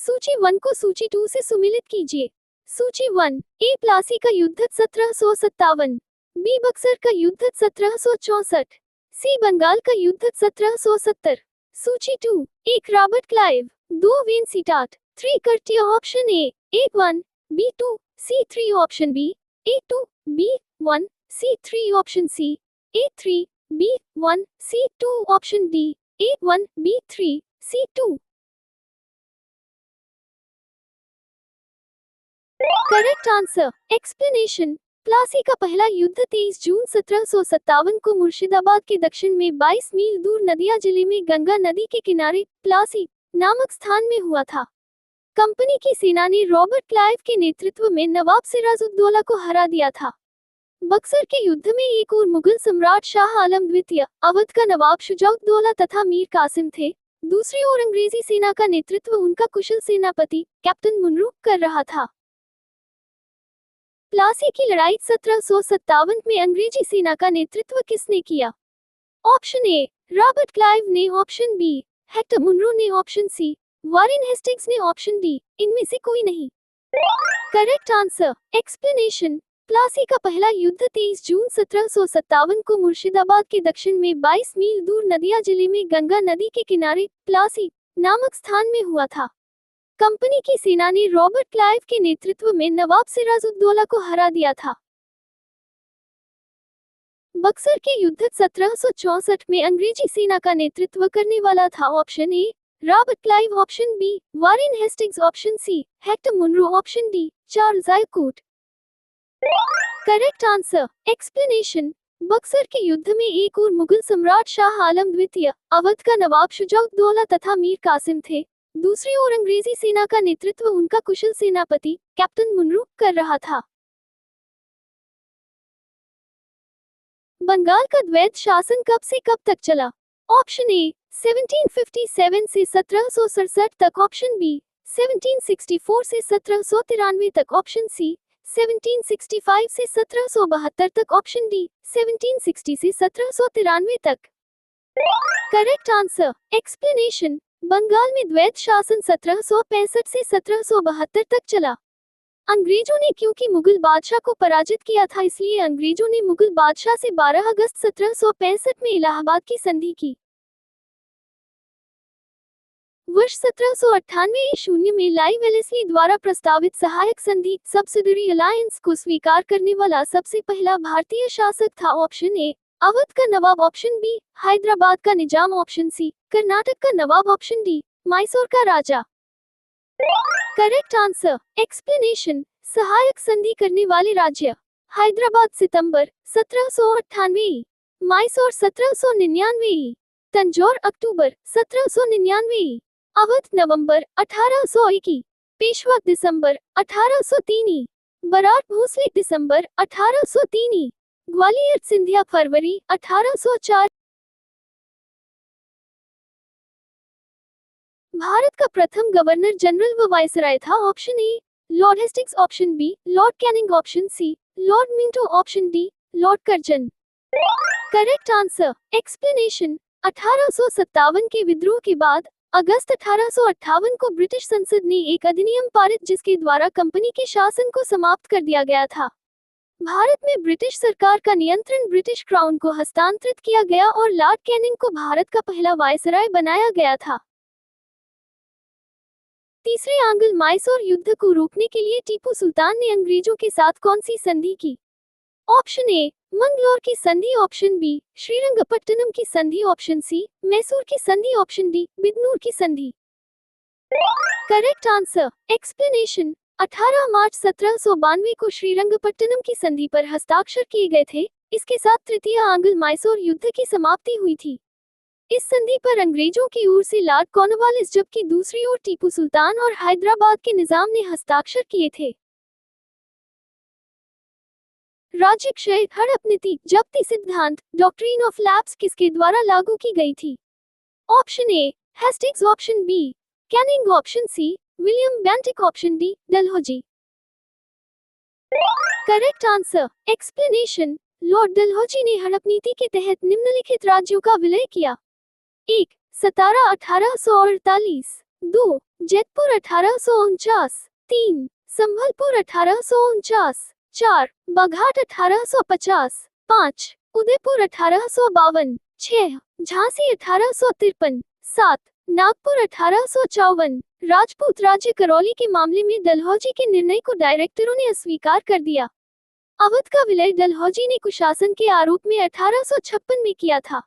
सूची 1 को सूची 2 से सुमिलित कीजिए। सूची 1, ए प्लासी का युद्ध 1757, बी बक्सर का युद्ध 1764, सी बंगाल का युद्ध 1770। सूची 2, एक Robert Clive, 2 Vansittart, 3 Cartier. Option A, A1, B2, C3। Option B, A2, B1, C3। Option C, A3, B1, C2। Option D, A1, B3, C2। Correct answer. Explanation. Plassey का पहला युद्ध 23 जून 1757 को मुर्शिदाबाद के दक्षिण में 22 मील दूर नदिया जिले में गंगा नदी के किनारे प्लासी नामक स्थान में हुआ था। कंपनी की सेना ने रॉबर्ट क्लाइव के नेतृत्व में नवाब सिराजुद्दौला को हरा दिया था। बक्सर के युद्ध में एक और मुगल सम्राट शाह आलम द्वितीय, अवध का नवाब शुजाउद्दौला तथा मीर कासिम थे। दूसरी ओर अंग्रेजी सेना का नेतृत्व उनका कुशल सेनापति कैप्टन मुनरो कर रहा था। प्लासी की लड़ाई 1757 में अंग्रेजी सेना का नेतृत्व किसने किया? ऑप्शन ए, रॉबर्ट क्लाइव ने। ऑप्शन बी, हेक्टर मुनरो ने। ऑप्शन सी, वॉरेन हेस्टिंग्स ने। ऑप्शन डी, इनमें से कोई नहीं। Correct answer. एक्सप्लेनेशन। प्लासी का पहला युद्ध 23 जून 1757 को मुर्शिदाबाद के दक्षिण में 22 मील दूर नदिया जिले में गंगा नदी के किनारे प्लासी नामक स्थान में हुआ था। कंपनी की सेना ने रॉबर्ट क्लाइव के नेतृत्व में नवाब सिराजुद्दौला को हरा दिया था। बक्सर के युद्ध 1764 में अंग्रेजी सेना का नेतृत्व करने वाला था। Option A, Robert Clive. Option B, Warren Hastings. Option C, Hector Munro. Option D, Charles Eyre Coote. Correct answer. Explanation. Buxar के युद्ध में एक और मुगल सम्राट शाह आलम द्वितीय, अवध का नवाब शुजाउद्दौला तथा मीर कासिम थे। दूसरी ओर अंग्रेजी सेना का नेतृत्व उनका कुशल सेनापति कैप्टन मुनरो कर रहा था। बंगाल का द्वैत शासन कब से कब तक चला? ऑप्शन ए, 1757 से 1767 तक। ऑप्शन बी, 1764 से 1793 तक। ऑप्शन सी, 1765 से 1772 तक। ऑप्शन डी, 1760 से 1793 तक। Correct answer. एक्सप्लेनेशन। बंगाल में द्वैत शासन 1765 से 1772 तक चला। अंग्रेजों ने क्योंकि मुगल बादशाह को पराजित किया था, इसलिए अंग्रेजों ने मुगल बादशाह से 12 अगस्त 1765 में इलाहाबाद की संधि की। वर्ष 1798 में लाई वेलेस्ली द्वारा प्रस्तावित सहायक संधि सब्सिडरी अलायंस को स्वीकार करने वाला सबसे पहला भारतीय शासक था। ऑप्शन ए, अवध का नवाब। ऑप्शन बी, हैदराबाद का निजाम। ऑप्शन सी, कर्नाटक का नवाब। ऑप्शन डी, मैसूर का राजा। Correct answer. एक्सप्लेनेशन। सहायक संधि करने वाले राज्य हैदराबाद सितंबर 1798, मैसूर 1799, तंजौर अक्टूबर 1799, अवध नवंबर 1801, पेशवा दिसंबर 1803, बरार भोसले दिसंबर 1803, ग्वालियर सिंधिया फरवरी 1804। भारत का प्रथम गवर्नर जनरल व वायसराय था। Option A, Lord Hastings. Option B, Lord Canning. Option C, Lord Minto. Option D, Lord Curzon. Correct answer. Explanation. 1857 के विद्रोह के बाद अगस्त 1858 को ब्रिटिश संसद ने एक अधिनियम पारित जिसके द्वारा कंपनी के शासन को समाप्त कर दिया गया था। भारत में ब्रिटिश सरकार का नियंत्रण ब्रिटिश क्राउन को हस्तांतरित किया गया और लॉर्ड कैनिंग को भारत का पहला वायसराय बनाया गया था। तीसरे आंग्ल मैसूर युद्ध को रोकने के लिए टीपू सुल्तान ने अंग्रेजों के साथ कौन सी संधि की? ऑप्शन ए, मंगलौर की संधि। ऑप्शन बी, श्रीरंगपट्टनम की संधि। ऑप्शन सी, मैसूर की संधि। ऑप्शन डी, बिदनूर की संधि। Correct answer. एक्सप्लेनेशन। 18 मार्च 1792 को श्रीरंगपट्टनम की संधि पर हस्ताक्षर किए गए थे। इसके साथ तृतीय आंग्ल मैसूर युद्ध की समाप्ति हुई थी। इस संधि पर अंग्रेजों की ओर से लॉर्ड कॉर्नवालिस जबकि दूसरी ओर टीपू सुल्तान और हैदराबाद के निजाम ने हस्ताक्षर किए थे। राज्य क्षय हड़प नीति जब्ती सिद्धांत डॉक्ट्रिन ऑफ लैप्स किसके द्वारा लागू की गई थी? Option A, Hastings. Option B, Canning. Option C, William Bentinck. Option D, Dalhousie. Correct answer. Explanation. Lord Dalhousie ने हड़प नीति के तहत निम्नलिखित राज्यों का विलय किया। 1. सतारा 1848, 2. जैतपुर 1849, 3 संभलपुर 1849, 4 बघाट 1850, 5 उदयपुर 1852, 6 झांसी 1853, 7 नागपुर 1854। राजपूत राज्य करौली के मामले में डलहौजी के निर्णय को डायरेक्टरों ने अस्वीकार कर दिया। अवध का विलय डलहौजी ने कुशासन के आरोप में 1856 में किया था।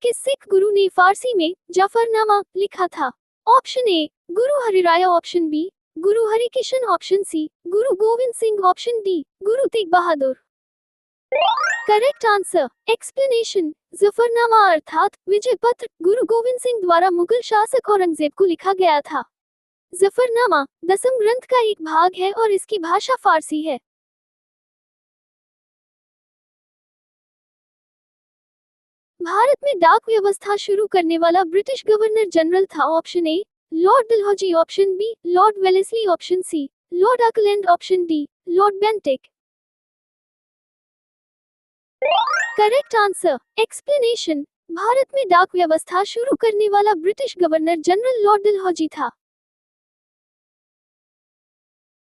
किस सिख गुरु ने फारसी में जफरनामा लिखा था? ऑप्शन ए गुरु हरिराय, ऑप्शन बी गुरु हरिकिशन, ऑप्शन सी गुरु Govind Singh, option D Guru Tegh Bahadur. Correct answer explanation. Zafarnama अर्थात विजय पत्र गुरु गोविंद सिंह द्वारा मुगल शासक औरंगजेब को लिखा गया था। जफरनामा दसम ग्रंथ का एक भाग है और इसकी भाषा फारसी है। भारत में डाक व्यवस्था शुरू करने वाला ब्रिटिश गवर्नर जनरल था। Option A Lord Dalhousie, option B Lord Wellesley, option C Lord Auckland, option D Lord Bentinck. Correct answer explanation. Bharat में डाक व्यवस्था शुरू करने वाला British governor general Lord Dalhousie था।